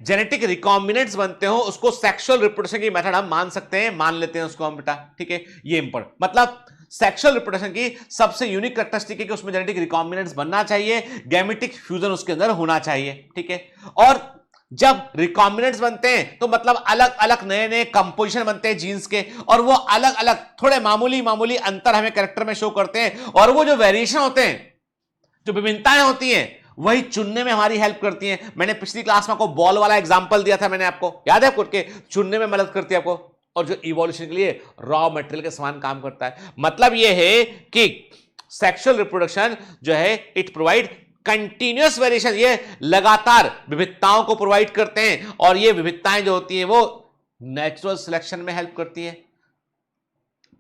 Genetic recombinants बनते हो उसको सेक्सुअल रिप्रोडक्शन की मेथड हम मान सकते हैं, मान लेते हैं उसको हम बेटा, ठीक है। ये इंपॉर्टेंट, मतलब सेक्सुअल रिप्रोडक्शन की सबसे यूनिक कैरेक्टरिस्टिक है कि उसमें जेनेटिक रिकॉम्बिनेंट्स बनना चाहिए, गैमेटिक फ्यूजन उसके अंदर होना चाहिए, ठीक है। और जब रिकॉम्बिनेंट्स बनते हैं तो मतलब अलग अलग नए नए कंपोजिशन बनते हैं जीन्स के, और वो अलग अलग थोड़े मामूली मामूली अंतर हमें कैरेक्टर में शो करते हैं, और वो जो वेरिएशन होते हैं, जो विभिन्नताएं होती हैं, वही चुनने में हमारी हेल्प करती हैं। मैंने पिछली क्लास में आपको बॉल वाला एग्जांपल दिया था, मैंने आपको याद है, आपको चुनने में मदद करती है आपको, और जो इवोल्यूशन के लिए रॉ मटेरियल के समान काम करता है। मतलब यह है कि सेक्सुअल रिप्रोडक्शन जो है इट प्रोवाइड कंटिन्यूअस वेरिएशन, ये लगातार विविधताओं को प्रोवाइड करते हैं, और ये विविधताएं जो होती हैं वो नेचुरल सिलेक्शन में हेल्प करती है,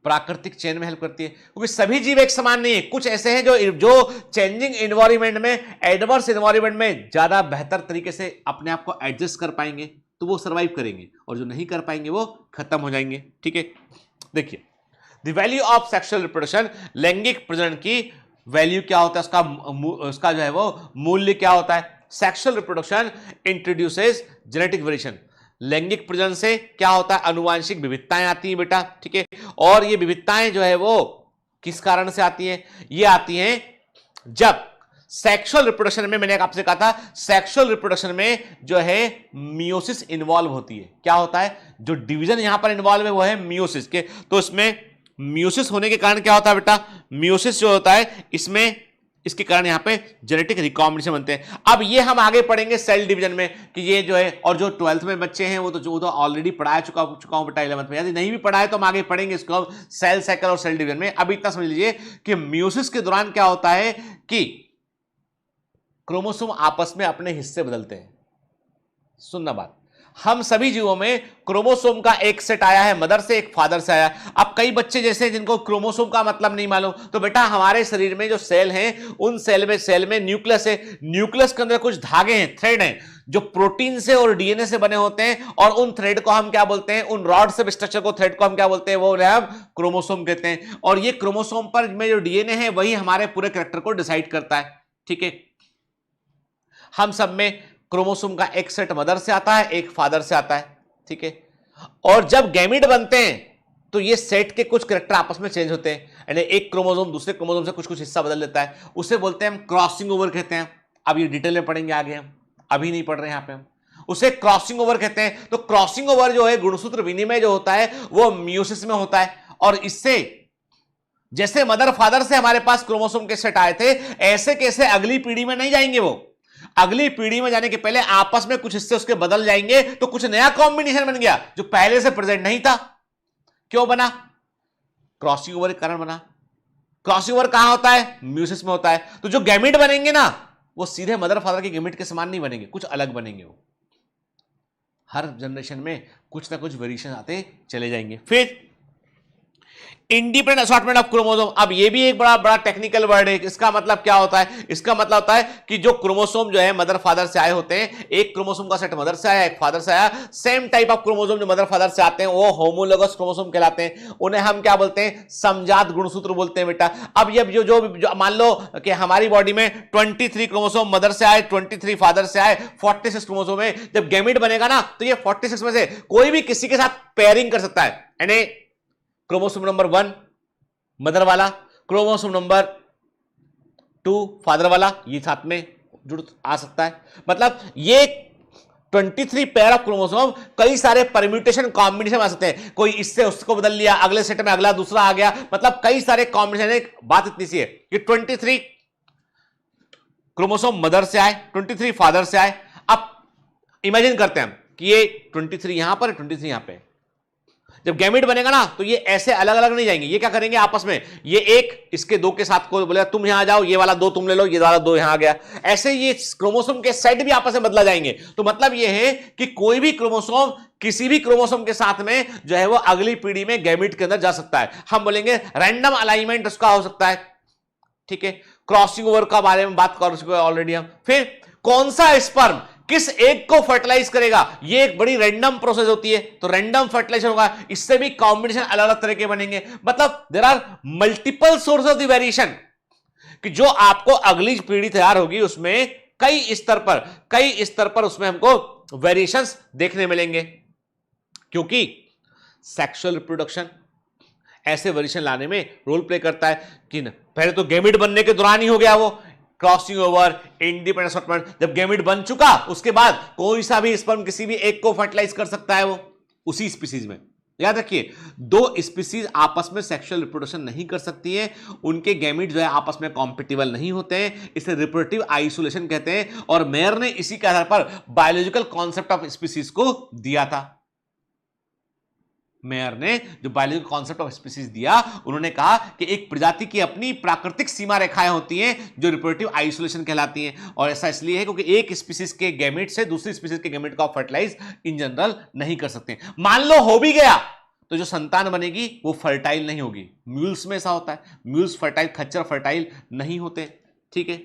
प्राकृतिक चयन में हेल्प करती है, क्योंकि सभी जीव एक समान नहीं है। कुछ ऐसे हैं जो चेंजिंग एनवायरनमेंट में, एडवर्स एनवायरनमेंट में ज्यादा बेहतर तरीके से अपने आप को एडजस्ट कर पाएंगे, तो वो सर्वाइव करेंगे, और जो नहीं कर पाएंगे वो खत्म हो जाएंगे, ठीक है। देखिए, the value of sexual reproduction, लैंगिक प्रजनन की वैल्यू क्या होता है, उसका जो है वो मूल्य क्या होता है। Sexual reproduction introduces genetic variation, लैंगिक प्रजनन से क्या होता है, अनुवांशिक विविधताएं आती हैं बेटा, ठीक है। और ये विविधताएं जो है वो किस कारण से आती हैं, ये आती हैं जब सेक्सुअल रिप्रोडक्शन में, मैंने आपसे कहा था सेक्सुअल रिप्रोडक्शन में जो है मियोसिस इन्वॉल्व होती है। क्या होता है, जो डिवीजन यहां पर इन्वॉल्व है वो है मियोसिस के, तो इसमें मियोसिस होने के कारण क्या होता है बेटा, मियोसिस जो होता है इसमें, इसके कारण यहां पे जेनेटिक रिकॉम्बिनेशन बनते हैं। अब ये हम आगे पढ़ेंगे सेल डिवीजन में कि ये जो है, और जो 12th में बच्चे हैं वो तो ऑलरेडी पढ़ा चुका हूं बेटा 11th में, यदि नहीं भी पढ़ा है तो हम आगे पढ़ेंगे इसको सेल साइकिल और सेल डिवीजन में। अब इतना समझ लीजिए कि मियोसिस के दौरान क्या होता है कि क्रोमोसोम आपस में अपने हिस्से बदलते हैं। सुनना बात, हम सभी जीवों में क्रोमोसोम का एक सेट आया है, मदर से, एक फादर से आया। अब कई बच्चे जैसे जिनको क्रोमोसोम का मतलब नहीं मालूम, तो बेटा हमारे शरीर में जो सेल हैं, उन सेल में न्यूक्लियस है, न्यूक्लियस के अंदर कुछ धागे हैं, थ्रेड हैं, जो प्रोटीन से और डीएनए से बने होते हैं, और उन थ्रेड को हम क्या बोलते हैं, उन रॉड से स्ट्रक्चर को, थ्रेड को हम क्या बोलते हैं, वो हम क्रोमोसोम कहते हैं। और ये क्रोमोसोम पर में जो डीएनए है वही हमारे पूरे कैरेक्टर को डिसाइड करता है, ठीक है। हम सब में क्रोमोसोम का एक सेट मदर से आता है, एक फादर से आता है, ठीक है। और जब गैमीट बनते हैं तो ये सेट के कुछ कैरेक्टर आपस में चेंज होते हैं, यानी एक क्रोमोसोम दूसरे क्रोमोसोम से कुछ कुछ हिस्सा बदल लेता है, उसे बोलते हैं हम क्रॉसिंग ओवर कहते हैं। अब ये डिटेल में पढ़ेंगे आगे, हम अभी नहीं पढ़ रहे हैं यहां पे, हम उसे क्रॉसिंग ओवर कहते हैं। तो क्रॉसिंग ओवर जो है, गुणसूत्र विनिमय जो होता है, वो मियोसिस में होता है, और इससे जैसे मदर फादर से हमारे पास क्रोमोसोम के सेट आए थे, ऐसे कैसे अगली पीढ़ी में नहीं जाएंगे, वो अगली पीढ़ी में जाने के पहले आपस में कुछ हिस्से उसके बदल जाएंगे, तो कुछ नया कॉम्बिनेशन बन गया जो पहले से प्रेजेंट नहीं था। क्यों बना, क्रॉसिंग ओवर के कारण बना। क्रॉसिंग ओवर कहां होता है, मियोसिस में होता है। तो जो गैमीट बनेंगे ना, वो सीधे मदर फादर के गैमीट के समान नहीं बनेंगे, कुछ अलग बनेंगे। वो हर जनरेशन में कुछ ना कुछ वेरिएशन आते चले जाएंगे। फिर इंडिपेंडेंट असॉर्टमेंट ऑफ क्रोमोसोम, अब ये भी एक बड़ा बड़ा टेक्निकल वर्ड है। इसका मतलब क्या होता है, इसका मतलब होता है कि जो क्रोमोसोम जो है मदर फादर से आए होते हैं, एक क्रोमोसोम का सेट मदर से आया, एक फादर से आया, सेम टाइप ऑफ क्रोमोसोम जो मदर फादर से आते हैं वो होमोलोगस क्रोमोसोम कहलाते हैं। उन्हें हम क्या बोलते हैं, समजात गुणसूत्र बोलते हैं बेटा। अब ये जो मान लो कि हमारी बॉडी में 23 क्रोमोसोम मदर से आए, 23 फादर से आए, 46 क्रोमोसोम है। जब गैमीट बनेगा ना, तो ये 46 में से कोई भी किसी के साथ पेयरिंग कर सकता है, यानी क्रोमोसोम नंबर 1 मदर वाला, क्रोमोसोम नंबर 2 फादर वाला, ये साथ में जुड़ आ सकता है। मतलब ये 23 पेयर ऑफ क्रोमोसोम कई सारे परम्यूटेशन कॉम्बिनेशन आ सकते हैं। कोई इससे उसको बदल लिया, अगले सेट में अगला दूसरा आ गया, मतलब कई सारे कॉम्बिनेशन। एक बात इतनी सी है कि 23 क्रोमोसोम मदर से आए, 23 फादर से आए। अब इमेजिन करते हैं कि ये 23 यहां पर, 23 यहां पे। जब गैमीट बनेगा ना, तो ये ऐसे अलग अलग नहीं जाएंगे, ये क्या करेंगे आपस में, ये एक इसके 2 के साथ को बोलेगा तुम यहां जाओ, ये वाला 2 तुम ले लो, ये वाला 2 यहां आ गया। ऐसे ये क्रोमोसोम के सेट भी आपस में बदला जाएंगे। तो मतलब ये है कि कोई भी क्रोमोसोम किसी भी क्रोमोसोम के साथ में जो है वो अगली पीढ़ी में गैमीट के अंदर जा सकता है। हम बोलेंगे रैंडम अलाइनमेंट उसका हो सकता है, ठीक है। क्रॉसिंग ओवर का बारे में बात कर चुके हैं ऑलरेडी हम। फिर कौन सा स्पर्म किस एग को फर्टिलाइज करेगा, ये एक बड़ी रैंडम प्रोसेस होती है। तो रैंडम फर्टिलाइजेशन होगा, इससे भी कॉम्बिनेशन अलग अलग तरह के बनेंगे। मतलब there are multiple source of the variation, कि जो आपको अगली पीढ़ी तैयार होगी उसमें कई स्तर पर उसमें हमको वेरिएशंस देखने मिलेंगे, क्योंकि सेक्सुअल रिप्रोडक्शन ऐसे वेरिएशन लाने में रोल प्ले करता है कि पहले तो गैमेट बनने के दौरान ही हो गया, वो क्रॉसिंग ओवर, इंडिपेंडेंट असॉर्टमेंट, जब गैमेट बन चुका उसके बाद कोई सा भी स्पर्म किसी भी एक को फर्टिलाइज कर सकता है, वो उसी स्पीसीज में। याद रखिए, दो स्पीसीज आपस में सेक्सुअल रिप्रोडक्शन नहीं कर सकती है, उनके गैमेट जो है आपस में कॉम्पिटिबल नहीं होते हैं, इसे रिप्रोडक्टिव आइसोलेशन कहते हैं। और मेयर ने इसी के आधार पर बायोलॉजिकल कॉन्सेप्ट ऑफ स्पीसीज को दिया था। मेयर ने जो बायोलॉजिकल कॉन्सेप्ट ऑफ स्पीसीज दिया, उन्होंने कहा कि एक प्रजाति की अपनी प्राकृतिक सीमा रेखाएं होती हैं जो रिप्रोडक्टिव आइसोलेशन कहलाती हैं, और ऐसा इसलिए है क्योंकि एक स्पीसीज के गैमेट से दूसरी स्पीसीज के गैमेट को आप फर्टिलाइज इन जनरल नहीं कर सकते। मान लो हो भी गया तो जो संतान बनेगी वो फर्टाइल नहीं होगी। म्यूल्स में ऐसा होता है, म्यूल्स फर्टाइल, खच्चर फर्टाइल नहीं होते। ठीक है,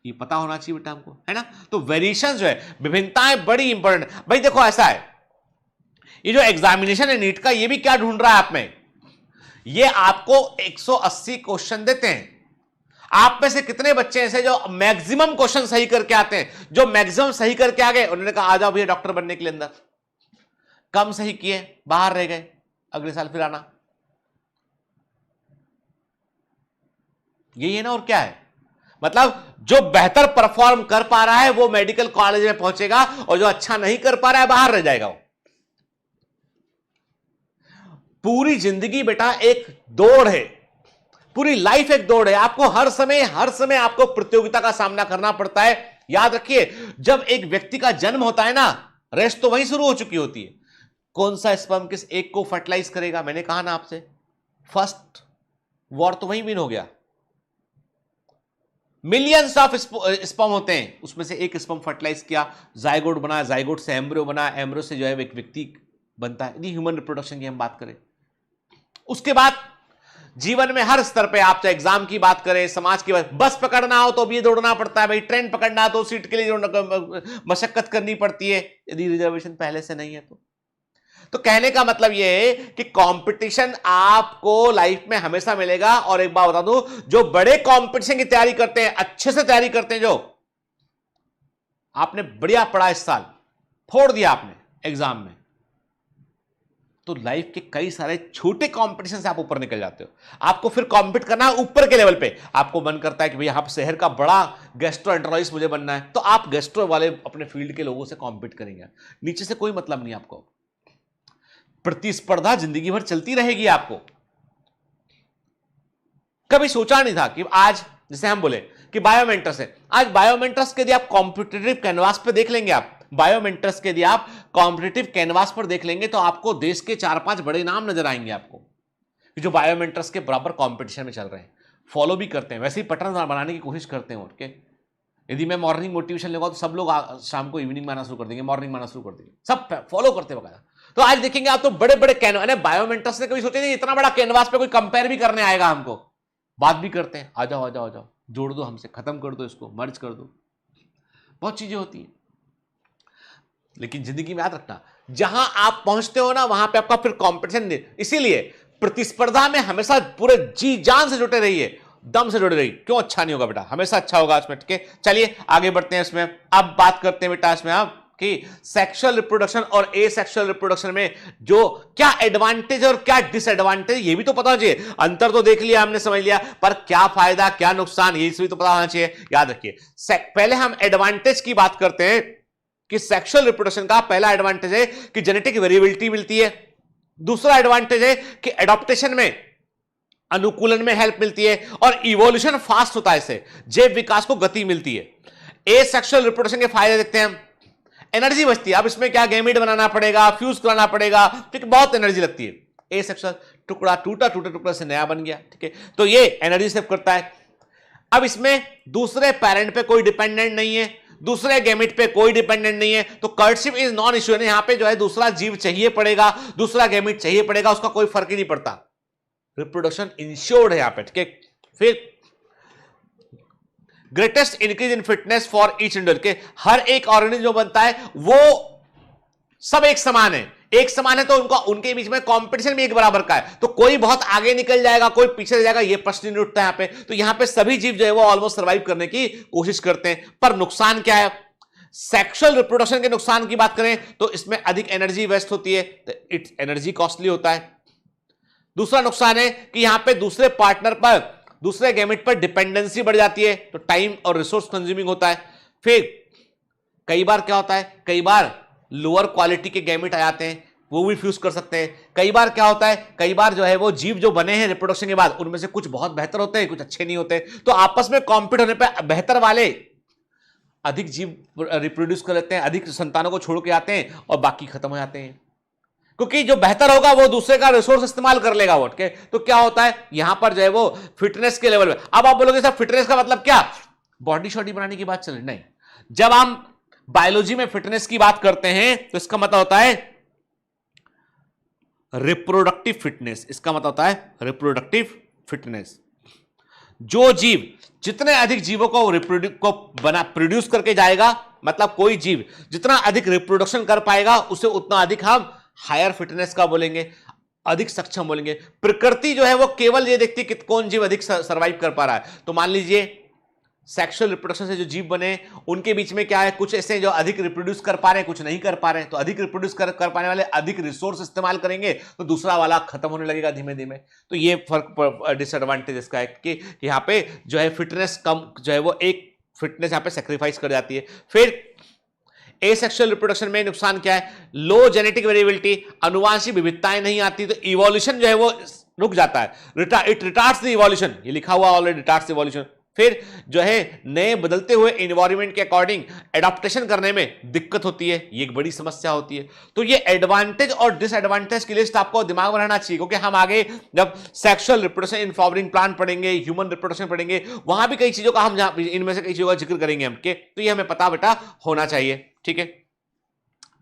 ये पता होना चाहिए बेटा हमको, है ना। तो वेरिएशन जो है, विभिन्नताएं बड़ी इंपॉर्टेंट। भाई देखो ऐसा है, ये जो एग्जामिनेशन है नीट का, ये भी क्या ढूंढ रहा है आप में, ये आपको 180 क्वेश्चन देते हैं। आप में से कितने बच्चे ऐसे जो मैक्सिमम क्वेश्चन सही करके आते हैं? जो मैक्सिमम सही करके आ गए उन्होंने कहा आ जाओ भैया डॉक्टर बनने के लिए अंदर। कम सही किए, बाहर रह गए, अगले साल फिर आना। यही है ना, और क्या है? मतलब जो बेहतर परफॉर्म कर पा रहा है वो मेडिकल कॉलेज में पहुंचेगा, और जो अच्छा नहीं कर पा रहा है बाहर रह जाएगा। वो पूरी जिंदगी बेटा एक दौड़ है, पूरी लाइफ एक दौड़ है। आपको हर समय आपको प्रतियोगिता का सामना करना पड़ता है। याद रखिए, जब एक व्यक्ति का जन्म होता है ना, रेस तो वहीं शुरू हो चुकी होती है। कौन सा स्पर्म किस एक को फर्टिलाइज करेगा, मैंने कहा ना आपसे, फर्स्ट वॉर तो वहीं विन हो गया। मिलियंस ऑफ स्पर्म होते हैं, उसमें से एक स्पर्म फर्टिलाइज किया, जाइगोट बना, जाइगोट से एम्ब्रियो बना, एम्ब्रियो से जो है एक व्यक्ति बनता है। यदि ह्यूमन रिप्रोडक्शन की हम बात करें, उसके बाद जीवन में हर स्तर पे, आप चाहे एग्जाम की बात करें, समाज की बात, बस पकड़ना हो तो भी दौड़ना पड़ता है भाई, ट्रेन पकड़ना हो तो सीट के लिए मशक्कत करनी पड़ती है, यदि रिजर्वेशन पहले से नहीं है तो कहने का मतलब यह है कि कंपटीशन आपको लाइफ में हमेशा मिलेगा। और एक बात बता दूं, जो बड़े कंपटीशन की तैयारी करते हैं, अच्छे से तैयारी करते हैं, जो आपने बढ़िया पढ़ा, इस साल फोड़ दिया आपने एग्जाम में, तो लाइफ के कई सारे छोटे कंपटीशन से आप ऊपर निकल जाते हो। आपको फिर कॉम्पीट करना है ऊपर के लेवल पे। आपको मन करता है कि भाई यहां शहर का बड़ा गैस्ट्रोएंटरोलॉजिस्ट मुझे बनना है, तो आप गैस्ट्रो वाले अपने फील्ड के लोगों से कॉम्पीट करेंगे। नीचे से कोई मतलब नहीं आपको। प्रतिस्पर्धा जिंदगी भर चलती रहेगी। आपको कभी सोचा नहीं था कि आज, जैसे हम बोले कि बायोमेंटर्स है, आज बायोमेंटर्स के यदि आप कॉम्पिटिटिव कैनवास पे देख लेंगे, आप बायोमेंटर्स के यदि आप कॉम्पिटिटिव कैनवास पर देख लेंगे, तो आपको देश के 4-5 बड़े नाम नजर आएंगे आपको, जो बायोमेंटर्स के बराबर कंपटीशन में चल रहे हैं, फॉलो भी करते हैं, वैसे ही पैटर्न बनाने की कोशिश करते हैं। ओके, यदि मैं मॉर्निंग मोटिवेशन लूंगा तो सब लोग शाम को इवनिंग में आना शुरू कर देंगे, मॉर्निंग में आना शुरू कर देंगे, सब फॉलो करते वगैरह। तो आज देखेंगे आप तो बड़े बड़े कैनवास, बायोमेंटर्स ने कभी सोचे नहीं इतना बड़ा कैनवास पे कोई कंपेयर भी करने आएगा हमको। बात भी करते हैं, आ जाओ आ जाओ आ जाओ, जोड़ दो हमसे, खत्म कर दो इसको, मर्ज कर दो, बहुत चीजें होती हैं। लेकिन जिंदगी में याद रखना, जहां आप पहुंचते हो ना, वहां पे आपका फिर कंपटीशन। इसीलिए प्रतिस्पर्धा में हमेशा पूरे जी जान से जुटे रहिए, दम से जुड़े रहिए। क्यों अच्छा नहीं होगा बेटा, हमेशा अच्छा होगा इसमें। ठीक है, चलिए आगे बढ़ते हैं इसमें। अब बात करते हैं बेटा इसमें आप कि सेक्सुअल रिप्रोडक्शन और एसेक्सुअल रिप्रोडक्शन में जो क्या एडवांटेज और क्या डिसएडवांटेज, ये भी तो पता चाहिए। अंतर तो देख लिया हमने, समझ लिया, पर क्या फायदा क्या नुकसान, ये भी तो पता होना चाहिए। याद रखिए, पहले हम एडवांटेज की बात करते हैं कि सेक्सुअल रिप्रोडक्शन का पहला एडवांटेज है कि जेनेटिक वेरिएबिलिटी मिलती है। दूसरा एडवांटेज है कि एडॉप्टेशन में, अनुकूलन में हेल्प मिलती है, और इवोल्यूशन फास्ट होता है, इससे जैव विकास को गति मिलती है। एसेक्सुअल रिप्रोडक्शन के फायदे देखते हैं हम। एनर्जी बचती है, अब इसमें क्या गैमेट बनाना पड़ेगा, फ्यूज कराना पड़ेगा, ठीक, बहुत एनर्जी लगती है। एसेक्सुअल टुकड़ा टूटा, टूटे टुकड़े से नया बन गया, ठीक है, तो ये एनर्जी सेव करता है। अब इसमें दूसरे पेरेंट पे कोई डिपेंडेंट नहीं है, दूसरे गैमेट पे कोई डिपेंडेंट नहीं है, तो कर्टशिप इज नॉन इश्यू। यहां पे जो है दूसरा जीव चाहिए पड़ेगा, दूसरा गैमेट चाहिए पड़ेगा, उसका कोई फर्क ही नहीं पड़ता। रिप्रोडक्शन इंश्योर्ड है यहां पे, ठीक है। फिर greatest increase in fitness for each individual, के हर एक ऑर्गेनिज्म जो बनता है वो सब एक समान है, एक समान है, तो उनके बीच में कंपटीशन भी एक बराबर का है। तो कोई बहुत आगे निकल जाएगा, कोई पीछे रह जाएगा, ये प्रश्न नहीं उठता यहां पे। तो यहां पे सभी जीव जो है वो ऑलमोस्ट सर्वाइव करने की कोशिश करते हैं। पर नुकसान क्या है? सेक्सुअल रिप्रोडक्शन के नुकसान की बात करें तो इसमें अधिक एनर्जी वेस्ट होती है, तो इट्स एनर्जी कॉस्टली होता है। दूसरा नुकसान है कि यहां पे दूसरे पार्टनर पर, दूसरे गैमेट पर डिपेंडेंसी बढ़ जाती है, तो टाइम और रिसोर्स कंज्यूमिंग होता है। फिर कई बार क्या होता है, कई बार लोअर क्वालिटी के गैमेट आ जाते हैं, वो भी फ्यूज कर सकते हैं। कई बार क्या होता है, कई बार जो है वो जीव जो बने हैं रिप्रोडक्शन के बाद, उनमें से कुछ बहुत बेहतर होते हैं, कुछ अच्छे नहीं होते, तो आपस में कॉम्पीट होने पर बेहतर वाले अधिक जीव रिप्रोड्यूस कर लेते हैं, अधिक संतानों को छोड़ के आते हैं और बाकी खत्म हो जाते हैं, क्योंकि जो बेहतर होगा वो दूसरे का रिसोर्स इस्तेमाल कर लेगा वो। तो क्या होता है यहां पर जो है वो फिटनेस के लेवल में, अब आप बोलोगे सर फिटनेस का मतलब क्या, बॉडी शॉडी बनाने की बात चल रही, नहीं। जब हम बायोलॉजी में फिटनेस की बात करते हैं तो इसका मतलब होता है रिप्रोडक्टिव फिटनेस, इसका मतलब होता है रिप्रोडक्टिव फिटनेस। जो जीव जितने अधिक जीवों को प्रोड्यूस करके जाएगा, मतलब कोई जीव जितना अधिक रिप्रोडक्शन कर पाएगा उसे उतना अधिक हम हायर फिटनेस का बोलेंगे, अधिक सक्षम बोलेंगे। प्रकृति जो है वो केवल ये देखती है कि कौन जीव अधिक सर्वाइव कर पा रहा है। तो मान लीजिए सेक्सुअल रिप्रोडक्शन से जो जीव बने उनके बीच में क्या है, कुछ ऐसे जो अधिक रिप्रोड्यूस कर पा रहे हैं, कुछ नहीं कर पा रहे हैं, तो अधिक रिप्रोड्यूस कर पाने वाले अधिक रिसोर्स इस्तेमाल करेंगे, तो दूसरा वाला खत्म होने लगेगा धीमे धीमे। तो ये फर्क, डिसएडवांटेज इसका है कि यहाँ पे जो है फिटनेस कम, जो है वो एक फिटनेस यहाँ पे सेक्रीफाइस कर जाती है। फिर एसेक्सुअल रिप्रोडक्शन में नुकसान क्या है, लो जेनेटिक वेरिएबिलिटी, अनुवांशिक विविधताएं नहीं आती, तो इवोल्यूशन जो है वो रुक जाता है, इट रिटार्ड्स द इवोल्यूशन, ये लिखा हुआ ऑलरेडी, रिटार्ड्स द इवोल्यूशन। फिर जो है नए बदलते हुए एनवायरनमेंट के अकॉर्डिंग एडाप्टेशन करने में दिक्कत होती है, ये एक बड़ी समस्या होती है। तो ये एडवांटेज और डिसएडवांटेज की लिस्ट आपको दिमाग में रहना चाहिए, क्योंकि हम आगे जब sexual reproduction in flowering plant पढ़ेंगे, ह्यूमन रिप्रोडक्शन पढ़ेंगे, वहां भी कई चीजों का हम इनमें से कई चीजों का जिक्र करेंगे हम के, तो ये हमें पता बेटा होना चाहिए। ठीक है,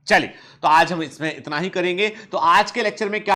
चलिए तो आज हम इसमें इतना ही करेंगे। तो आज के लेक्चर में क्या